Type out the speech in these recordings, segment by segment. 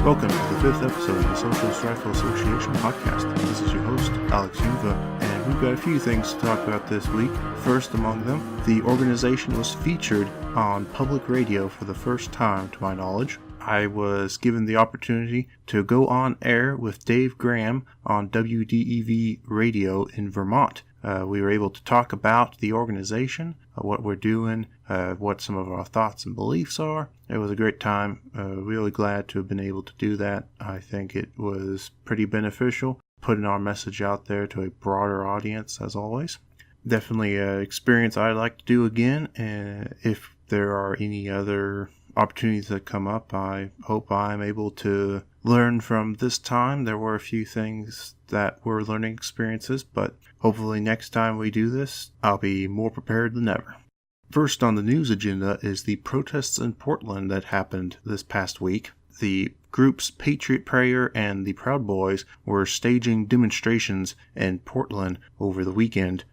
Welcome to the 5th episode of the Socialist Rifle Association podcast. This is your host, AlexHumva, and we've got a few things to talk about this week. First among them, the organization was featured on public radio for the first time, to my knowledge. I was given the opportunity to go on air with Dave Graham on WDEV radio in Vermont. We were able to talk about the organization, what we're doing, what some of our thoughts and beliefs are. It was a great time. Really glad to have been able to do that. I think it was pretty beneficial, putting our message out there to a broader audience, as always. Definitely an experience I'd like to do again, and if there are any other opportunities that come up, I hope I'm able to learn from this time. There were a few things that were learning experiences, but hopefully next time we do this, I'll be more prepared than ever. First on the news agenda is the protests in Portland that happened this past week. The groups Patriot Prayer and the Proud Boys were staging demonstrations in Portland over the weekend,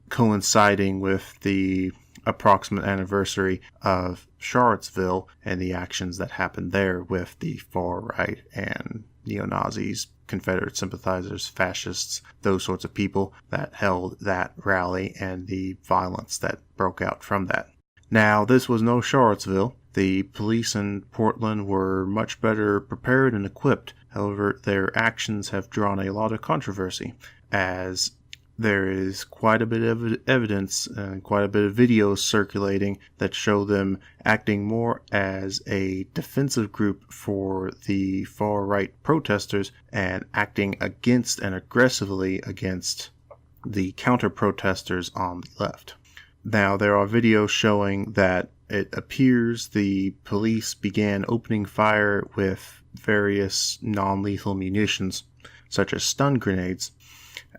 coinciding with the approximate anniversary of Charlottesville and the actions that happened there with the far right and neo-Nazis, Confederate sympathizers, fascists, those sorts of people that held that rally and the violence that broke out from that. Now, this was no Charlottesville. The police in Portland were much better prepared and equipped. However, their actions have drawn a lot of controversy, as there is quite a bit of evidence and quite a bit of videos circulating that show them acting more as a defensive group for the far-right protesters and acting against and aggressively against the counter-protesters on the left. Now, there are videos showing that it appears the police began opening fire with various non-lethal munitions, such as stun grenades,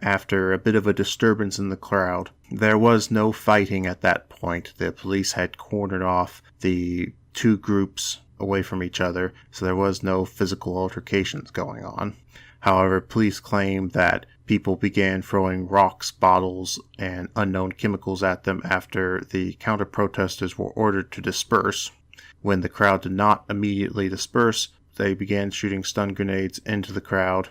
after a bit of a disturbance in the crowd. There was no fighting at that point. The police had cornered off the two groups away from each other, so there was no physical altercations going on. However, police claim that people began throwing rocks, bottles, and unknown chemicals at them after the counter-protesters were ordered to disperse. When the crowd did not immediately disperse, they began shooting stun grenades into the crowd.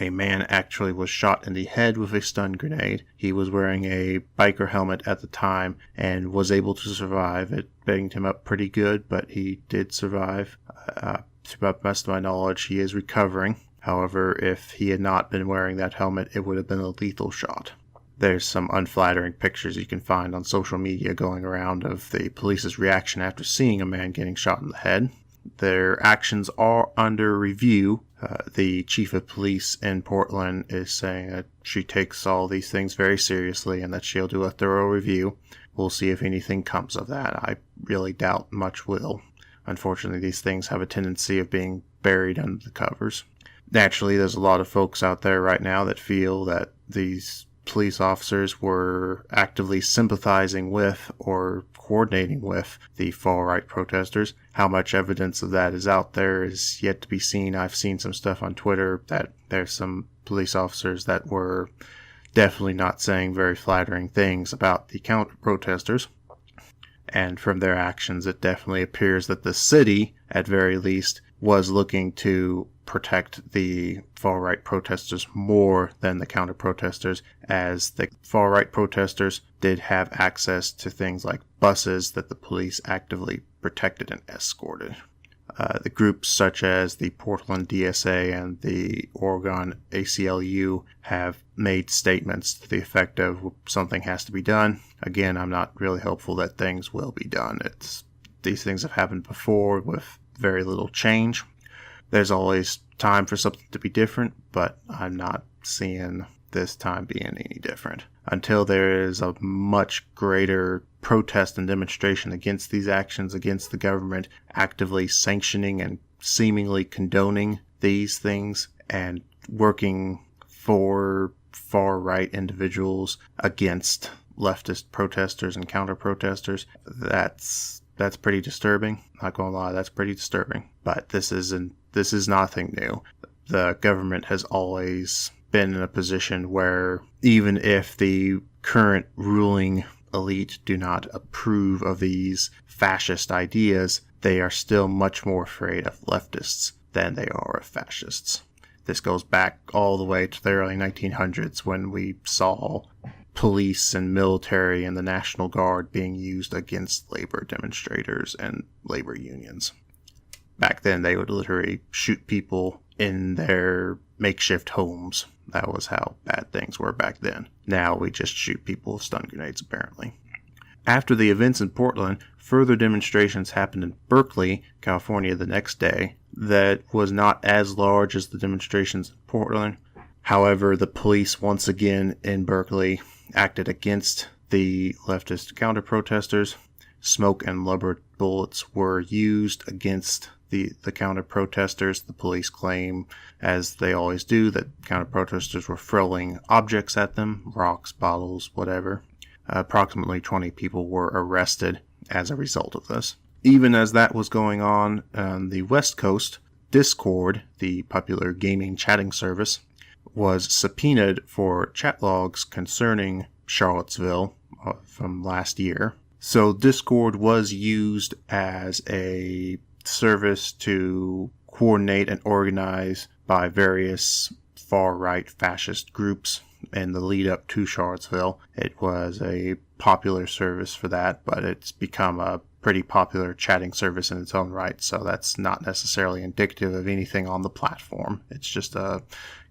A man actually was shot in the head with a stun grenade. He was wearing a biker helmet at the time and was able to survive. It banged him up pretty good, but he did survive. To the best of my knowledge, he is recovering. However, if he had not been wearing that helmet, it would have been a lethal shot. There's some unflattering pictures you can find on social media going around of the police's reaction after seeing a man getting shot in the head. Their actions are under review. The chief of police in Portland is saying that she takes all these things very seriously and that she'll do a thorough review. We'll see if anything comes of that. I really doubt much will. Unfortunately, these things have a tendency of being buried under the covers. Naturally, there's a lot of folks out there right now that feel that these police officers were actively sympathizing with or coordinating with the far-right protesters. How much evidence of that is out there is yet to be seen. I've seen some stuff on Twitter that there's some police officers that were definitely not saying very flattering things about the counter-protesters. And from their actions, it definitely appears that the city, at very least, was looking to protect the far-right protesters more than the counter-protesters, as the far-right protesters did have access to things like buses that the police actively protected and escorted. The groups such as the Portland DSA and the Oregon ACLU have made statements to the effect of something has to be done. Again, I'm not really hopeful that things will be done. These things have happened before with very little change. There's always time for something to be different, but I'm not seeing this time being any different. Until there is a much greater protest and demonstration against these actions, against the government actively sanctioning and seemingly condoning these things and working for far-right individuals against leftist protesters and counter-protesters, that's pretty disturbing. Not gonna lie, that's pretty disturbing. But this is nothing new. The government has always been in a position where even if the current ruling elite do not approve of these fascist ideas, they are still much more afraid of leftists then they are fascists. This goes back all the way to the early 1900s when we saw police and military and the National Guard being used against labor demonstrators and labor unions. Back then, they would literally shoot people in their makeshift homes. That was how bad things were back then. Now we just shoot people with stun grenades, apparently. After the events in Portland, further demonstrations happened in Berkeley, California the next day. That was not as large as the demonstrations in Portland. However, the police once again in Berkeley acted against the leftist counter-protesters. Smoke and rubber bullets were used against the counter-protesters. The police claim, as they always do, that counter-protesters were throwing objects at them, rocks, bottles, whatever. Approximately 20 people were arrested as a result of this. Even as that was going on the West Coast, Discord, the popular gaming chatting service, was subpoenaed for chat logs concerning Charlottesville from last year. So Discord was used as a service to coordinate and organize by various far-right fascist groups in the lead up to Charlottesville. It was a popular service for that, but it's become a pretty popular chatting service in its own right, so that's not necessarily indicative of anything on the platform. It's just a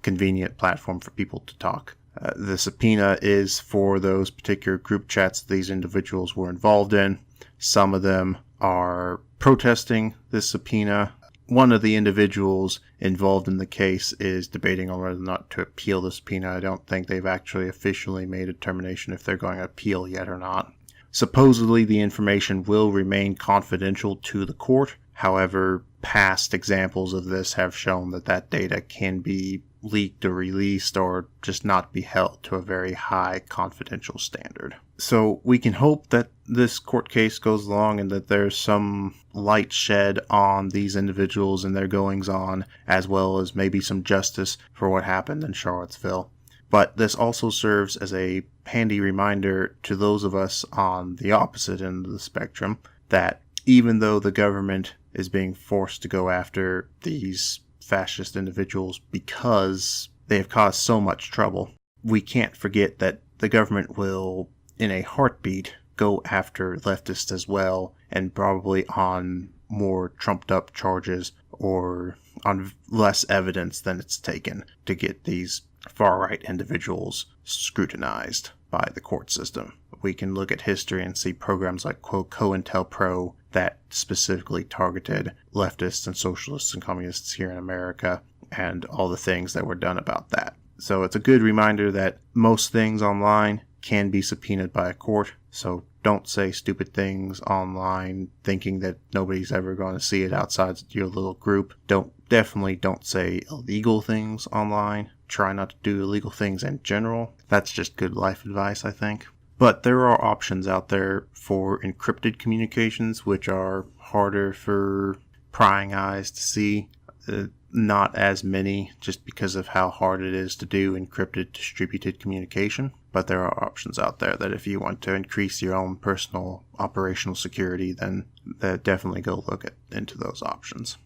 convenient platform for people to talk. The subpoena is for those particular group chats these individuals were involved in. Some of them are protesting this subpoena. One of the individuals involved in the case is debating on whether or not to appeal the subpoena. I don't think they've actually officially made a determination if they're going to appeal yet or not. Supposedly, the information will remain confidential to the court. However, past examples of this have shown that data can be leaked or released or just not be held to a very high confidential standard. So we can hope that this court case goes along and that there's some light shed on these individuals and their goings on, as well as maybe some justice for what happened in Charlottesville. But this also serves as a handy reminder to those of us on the opposite end of the spectrum that even though the government is being forced to go after these fascist individuals because they have caused so much trouble, we can't forget that the government will, in a heartbeat, go after leftists as well, and probably on more trumped up charges or on less evidence than it's taken to get these far-right individuals scrutinized by the court system. We can look at history and see programs like COINTELPRO that specifically targeted leftists and socialists and communists here in America and all the things that were done about that. So it's a good reminder that most things online can be subpoenaed by a court, so don't say stupid things online thinking that nobody's ever going to see it outside your little group. Definitely don't say illegal things online. Try not to do illegal things in general. That's just good life advice, I think. But there are options out there for encrypted communications, which are harder for prying eyes to see. Not as many, just because of how hard it is to do encrypted distributed communication. But there are options out there that if you want to increase your own personal operational security, then definitely go look into those options.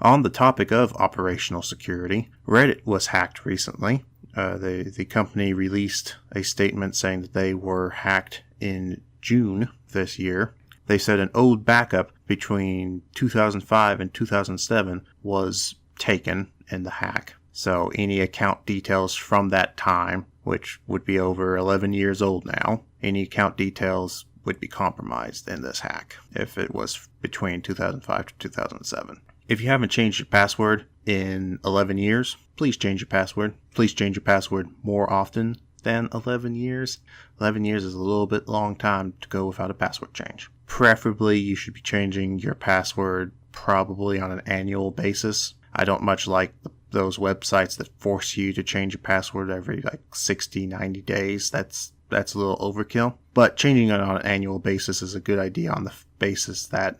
On the topic of operational security, Reddit was hacked recently. The company released a statement saying that they were hacked in June this year. They said an old backup between 2005 and 2007 was taken in the hack. So any account details from that time, which would be over 11 years old now, any account details would be compromised in this hack if it was between 2005 to 2007. If you haven't changed your password in 11 years, please change your password. Please change your password more often than 11 years. 11 years is a little bit long time to go without a password change. Preferably, you should be changing your password probably on an annual basis. I don't much like those websites that force you to change your password every 60, 90 days. That's a little overkill. But changing it on an annual basis is a good idea on the basis that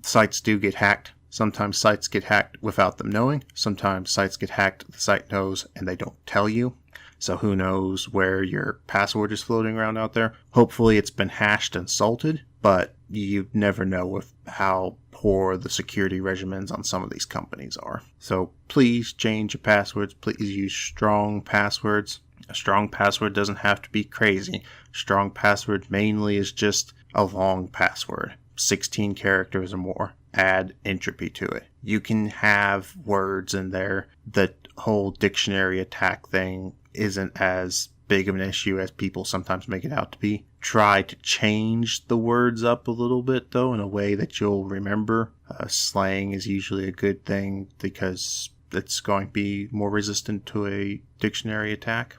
sites do get hacked. Sometimes sites get hacked without them knowing. Sometimes sites get hacked, the site knows, and they don't tell you. So who knows where your password is floating around out there. Hopefully it's been hashed and salted, but you never know with how poor the security regimens on some of these companies are. So please change your passwords. Please use strong passwords. A strong password doesn't have to be crazy. Strong password mainly is just a long password, 16 characters or more. Add entropy to it. You can have words in there. The whole dictionary attack thing isn't as big of an issue as people sometimes make it out to be. Try to change the words up a little bit, though, in a way that you'll remember. Slang is usually a good thing because it's going to be more resistant to a dictionary attack.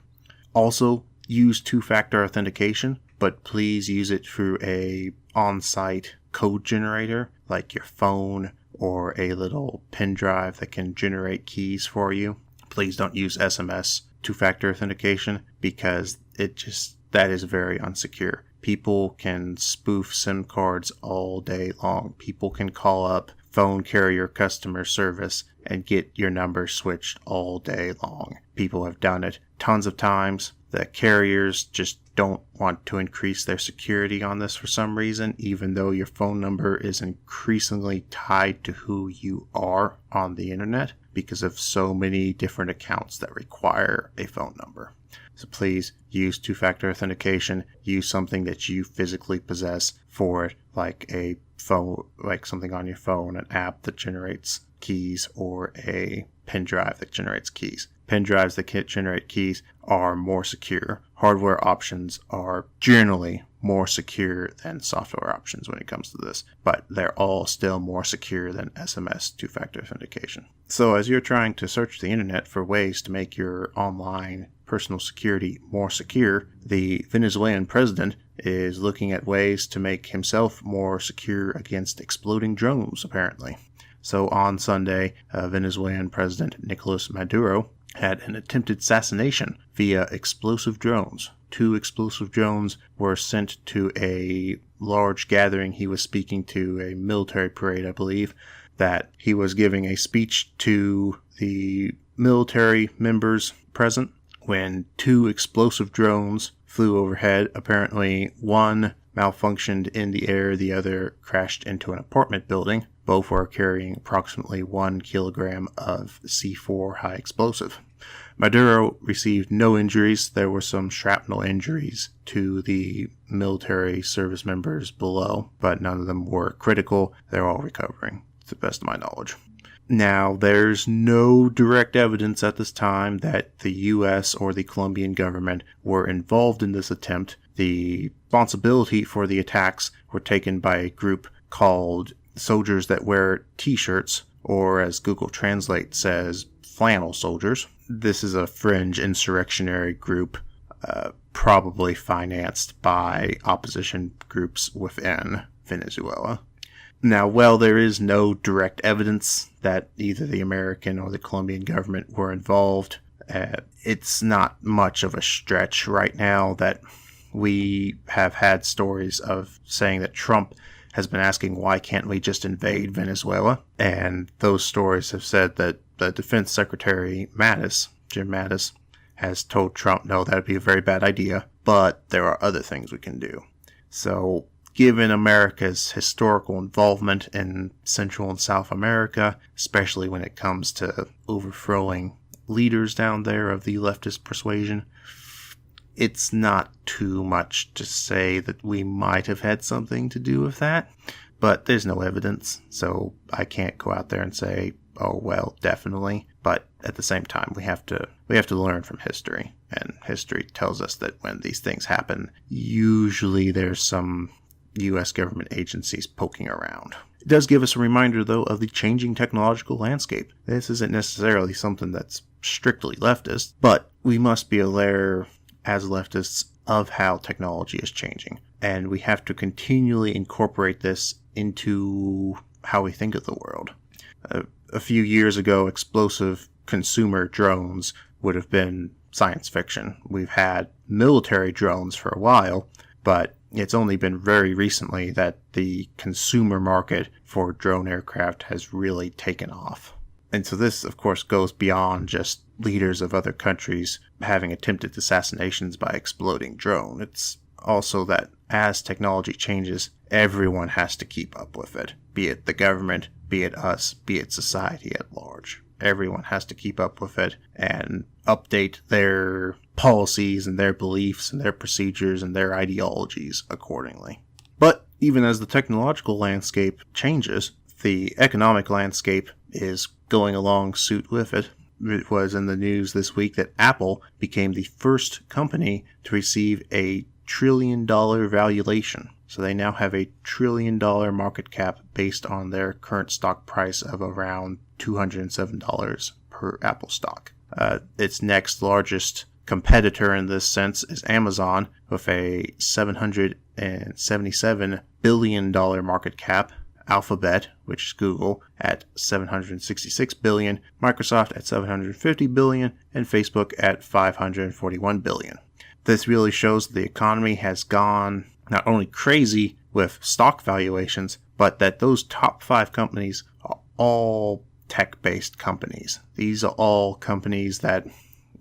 Also, use two-factor authentication, but please use it through a on-site code generator, like your phone or a little pen drive that can generate keys for you. Please don't use SMS two-factor authentication because that is very unsecure. People can spoof SIM cards all day long. People can call up phone carrier customer service and get your number switched all day long. People have done it tons of times. The carriers just don't want to increase their security on this for some reason, even though your phone number is increasingly tied to who you are on the internet because of so many different accounts that require a phone number. So please use two-factor authentication. Use something that you physically possess for it, like a phone, like something on your phone, an app that generates keys, or a pen drive that generates keys. Pen drives that can generate keys are more secure. Hardware options are generally more secure than software options when it comes to this, but they're all still more secure than SMS two-factor authentication. So as you're trying to search the internet for ways to make your online personal security more secure, the Venezuelan president is looking at ways to make himself more secure against exploding drones, apparently. So on Sunday, Venezuelan President Nicolas Maduro had an attempted assassination via explosive drones. 2 explosive drones were sent to a large gathering he was speaking to, a military parade, I believe, that he was giving a speech to the military members present when 2 explosive drones flew overhead. Apparently, one malfunctioned in the air, the other crashed into an apartment building. Both were carrying approximately 1 kilogram of C4 high explosive. Maduro received no injuries. There were some shrapnel injuries to the military service members below, but none of them were critical. They're all recovering, to the best of my knowledge. Now, there's no direct evidence at this time that the U.S. or the Colombian government were involved in this attempt. The responsibility for the attacks were taken by a group called Soldiers That Wear T-Shirts, or as Google Translate says, flannel soldiers. This is a fringe insurrectionary group, probably financed by opposition groups within Venezuela. Now, while there is no direct evidence that either the American or the Colombian government were involved, it's not much of a stretch right now that we have had stories of saying that Trump has been asking, why can't we just invade Venezuela? And those stories have said that the Defense Secretary Jim Mattis, has told Trump, no, that would be a very bad idea, but there are other things we can do. So, given America's historical involvement in Central and South America, especially when it comes to overthrowing leaders down there of the leftist persuasion, it's not too much to say that we might have had something to do with that, but there's no evidence, so I can't go out there and say, oh, well, definitely. But at the same time, we have to learn from history, and history tells us that when these things happen, usually there's some U.S. government agencies poking around. It does give us a reminder, though, of the changing technological landscape. This isn't necessarily something that's strictly leftist, but we must be aware as leftists of how technology is changing. And we have to continually incorporate this into how we think of the world. A few years ago, explosive consumer drones would have been science fiction. We've had military drones for a while, but it's only been very recently that the consumer market for drone aircraft has really taken off. And so this, of course, goes beyond just leaders of other countries having attempted assassinations by exploding drone. It's also that as technology changes, everyone has to keep up with it. Be it the government, be it us, be it society at large. Everyone has to keep up with it and update their policies and their beliefs and their procedures and their ideologies accordingly. But even as the technological landscape changes, the economic landscape is going along suit with it. It was in the news this week that Apple became the first company to receive a $1 trillion valuation. So they now have a $1 trillion market cap based on their current stock price of around $207 per Apple stock. Its next largest competitor in this sense is Amazon with a $777 billion market cap. Alphabet, which is Google, at $766 billion, Microsoft at $750 billion, and Facebook at $541 billion. This really shows the economy has gone not only crazy with stock valuations, but that those top 5 companies are all tech-based companies. These are all companies that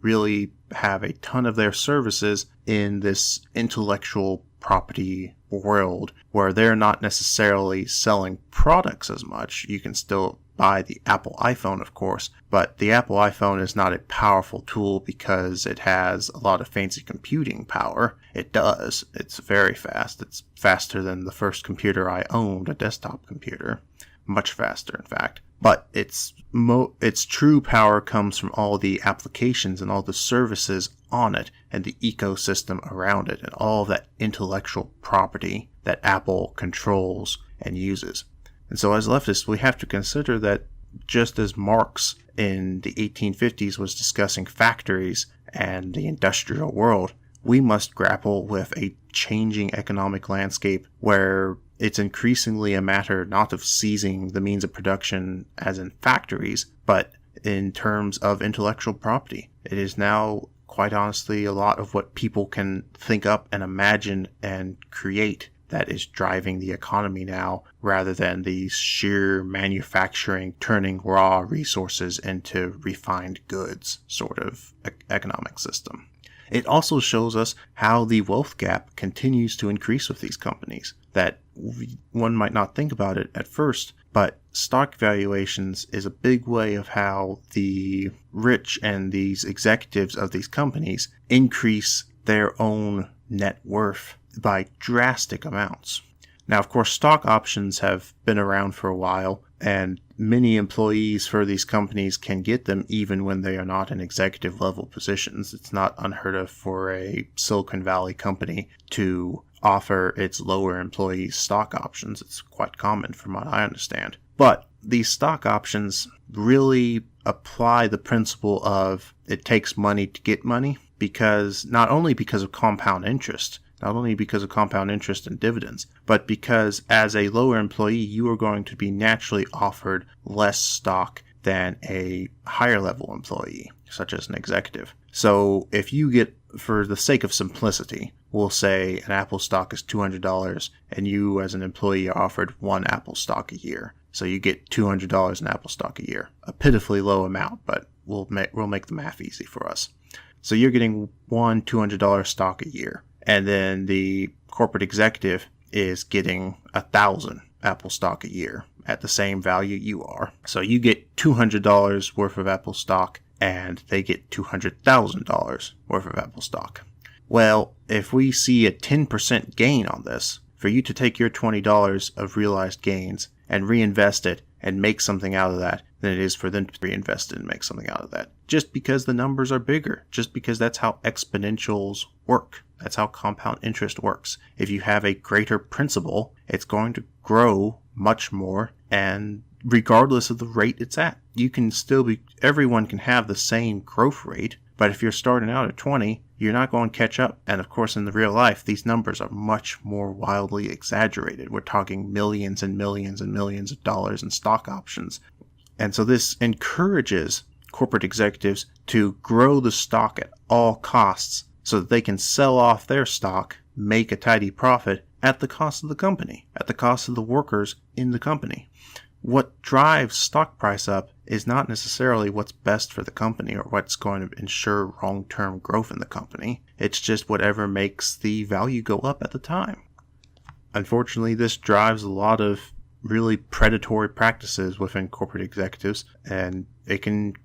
really have a ton of their services in this intellectual property world where they're not necessarily selling products as much. You can still buy the Apple iPhone, of course, but the Apple iPhone is not a powerful tool because it has a lot of fancy computing power. It does. It's very fast. It's faster than the first computer I owned, a desktop computer. Much faster, in fact. But its true power comes from all the applications and all the services on it and the ecosystem around it and all that intellectual property that Apple controls and uses. And so as leftists, we have to consider that just as Marx in the 1850s was discussing factories and the industrial world, we must grapple with a changing economic landscape where it's increasingly a matter not of seizing the means of production as in factories, but in terms of intellectual property. It is now, quite honestly, a lot of what people can think up and imagine and create that is driving the economy now, rather than the sheer manufacturing, turning raw resources into refined goods sort of economic system. It also shows us how the wealth gap continues to increase with these companies, that one might not think about it at first, but stock valuations is a big way of how the rich and these executives of these companies increase their own net worth by drastic amounts. Now, of course, stock options have been around for a while, and many employees for these companies can get them even when they are not in executive level positions. It's not unheard of for a Silicon Valley company to offer its lower employees stock options. It's quite common from what I understand. But these stock options really apply the principle of it takes money to get money, because not only because of compound interest and dividends, but because as a lower employee, you are going to be naturally offered less stock than a higher level employee, such as an executive. So if you get, for the sake of simplicity, we'll say an Apple stock is $200 and you as an employee are offered 1 Apple stock a year. So you get $200 in Apple stock a year. A pitifully low amount, but we'll make the math easy for us. So you're getting one $200 stock a year. And then the corporate executive is getting 1,000 Apple stock a year at the same value you are. So you get $200 worth of Apple stock and they get $200,000 worth of Apple stock. Well, if we see a 10% gain on this, for you to take your $20 of realized gains and reinvest it and make something out of that, than it is for them to reinvest it and make something out of that. Just because the numbers are bigger. Just because that's how exponentials work. That's how compound interest works. If you have a greater principal, it's going to grow much more, and regardless of the rate it's at. Everyone can have the same growth rate, but if you're starting out at 20, you're not going to catch up. And of course, in the real life, these numbers are much more wildly exaggerated. We're talking millions and millions and millions of dollars in stock options. And so this encourages corporate executives to grow the stock at all costs so that they can sell off their stock, make a tidy profit at the cost of the company, at the cost of the workers in the company. What drives stock price up is not necessarily what's best for the company or what's going to ensure long-term growth in the company. It's just whatever makes the value go up at the time. unfortunately, this drives a lot of really predatory practices within corporate executives, and it can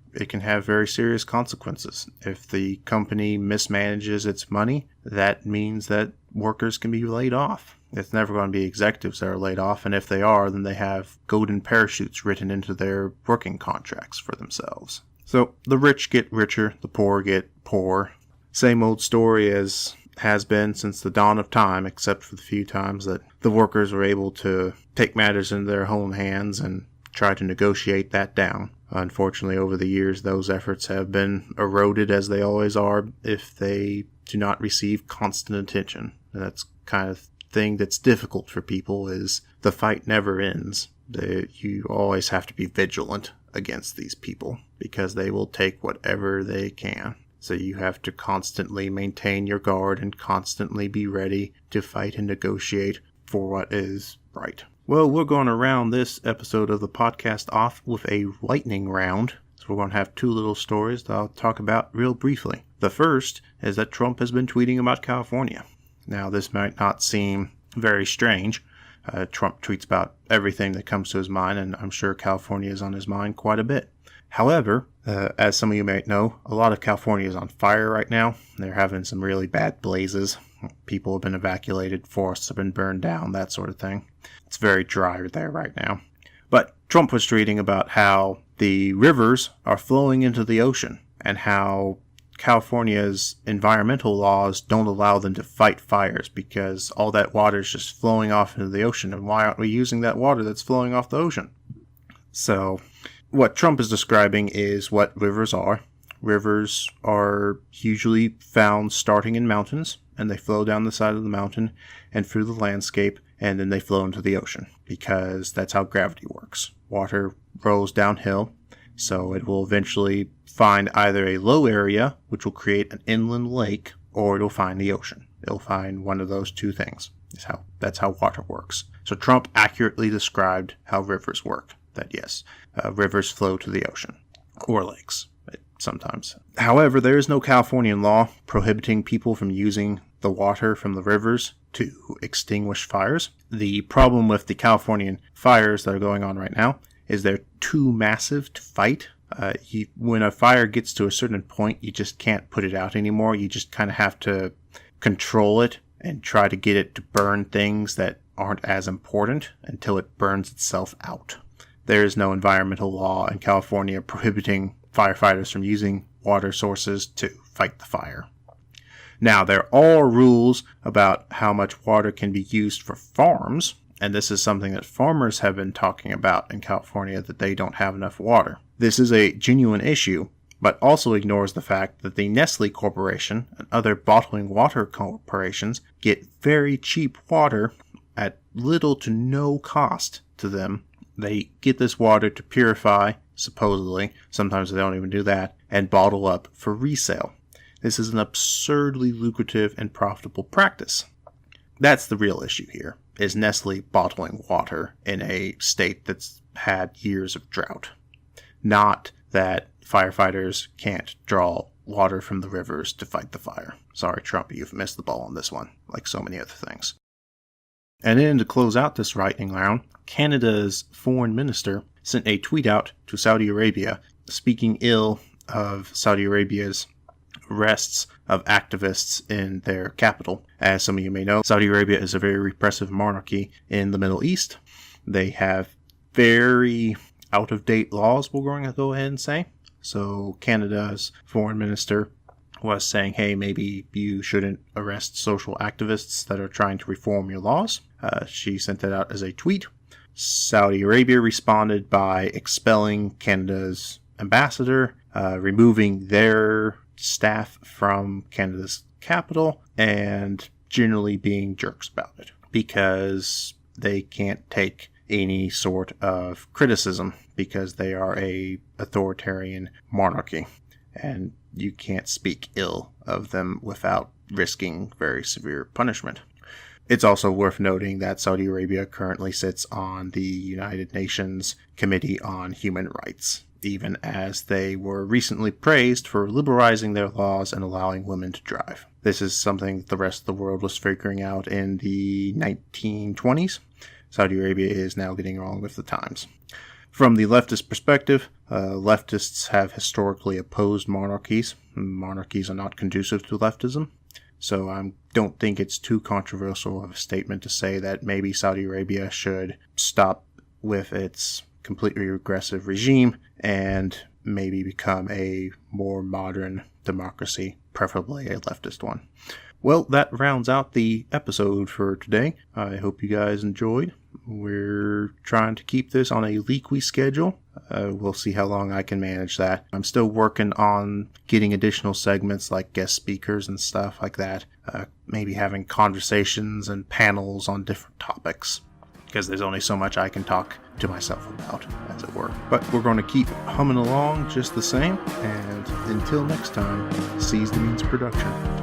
have very serious consequences. If the company mismanages its money, that means that workers can be laid off. It's never going to be executives that are laid off, and if they are, then they have golden parachutes written into their working contracts for themselves. So the rich get richer, the poor get poorer. Same old story as has been since the dawn of time, except for the few times that the workers were able to take matters into their own hands and try to negotiate that down. Unfortunately, over the years, those efforts have been eroded, as they always are, if they do not receive constant attention. And that's kind of thing that's difficult for people, is the fight never ends. You always have to be vigilant against these people, because they will take whatever they can. So you have to constantly maintain your guard and constantly be ready to fight and negotiate for what is right. Well, we're going to round this episode of the podcast off with a lightning round. So we're going to have two little stories that I'll talk about real briefly. The first is that Trump has been tweeting about California. Now, this might not seem very strange. Trump tweets about everything that comes to his mind, and I'm sure California is on his mind quite a bit. However, as some of you may know, a lot of California is on fire right now. They're having some really bad blazes. People have been evacuated, forests have been burned down, that sort of thing. It's very dry there right now. But Trump was tweeting about how the rivers are flowing into the ocean and how California's environmental laws don't allow them to fight fires because all that water is just flowing off into the ocean. And why aren't we using that water that's flowing off the ocean? So what Trump is describing is what rivers are. Rivers are usually found starting in mountains, and they flow down the side of the mountain and through the landscape, and then they flow into the ocean, because that's how gravity works. Water rolls downhill, so it will eventually find either a low area, which will create an inland lake, or it'll find the ocean. It'll find one of those two things. That's how water works. So Trump accurately described how rivers work. That yes, rivers flow to the ocean, or lakes, sometimes. However, there is no Californian law prohibiting people from using the water from the rivers to extinguish fires. The problem with the Californian fires that are going on right now is they're too massive to fight. When a fire gets to a certain point, you just can't put it out anymore. You just kind of have to control it and try to get it to burn things that aren't as important until it burns itself out. There is no environmental law in California prohibiting firefighters from using water sources to fight the fire. Now, there are rules about how much water can be used for farms, and this is something that farmers have been talking about in California, that they don't have enough water. This is a genuine issue, but also ignores the fact that the Nestle Corporation and other bottling water corporations get very cheap water at little to no cost to them. They get this water to purify, supposedly, sometimes they don't even do that, and bottle up for resale. This is an absurdly lucrative and profitable practice. That's the real issue here, is Nestle bottling water in a state that's had years of drought. Not that firefighters can't draw water from the rivers to fight the fire. Sorry, Trump, you've missed the ball on this one, like so many other things. And then to close out this lightning round, Canada's foreign minister sent a tweet out to Saudi Arabia speaking ill of Saudi Arabia's arrests of activists in their capital. As some of you may know, Saudi Arabia is a very repressive monarchy in the Middle East. They have very out-of-date laws, we're going to go ahead and say. So Canada's foreign minister was saying, hey, maybe you shouldn't arrest social activists that are trying to reform your laws. She sent that out as a tweet. Saudi Arabia responded by expelling Canada's ambassador, removing their staff from Canada's capital, and generally being jerks about it because they can't take any sort of criticism because they are a authoritarian monarchy, and you can't speak ill of them without risking very severe punishment. It's also worth noting that Saudi Arabia currently sits on the United Nations Committee on Human Rights. even as they were recently praised for liberalizing their laws and allowing women to drive. This is something that the rest of the world was figuring out in the 1920s. Saudi Arabia is now getting along with the times. From the leftist perspective, leftists have historically opposed monarchies. Monarchies are not conducive to leftism. So I don't think it's too controversial of a statement to say that maybe Saudi Arabia should stop with its completely regressive regime and maybe become a more modern democracy, preferably a leftist one. Well, that rounds out the episode for today. I hope you guys enjoyed. We're trying to keep this on a weekly schedule. We'll see how long I can manage that. I'm still working on getting additional segments like guest speakers and stuff like that. Maybe having conversations and panels on different topics, because there's only so much I can talk to myself about, as it were. But we're going to keep humming along just the same, and until next time, Seize the Means Production.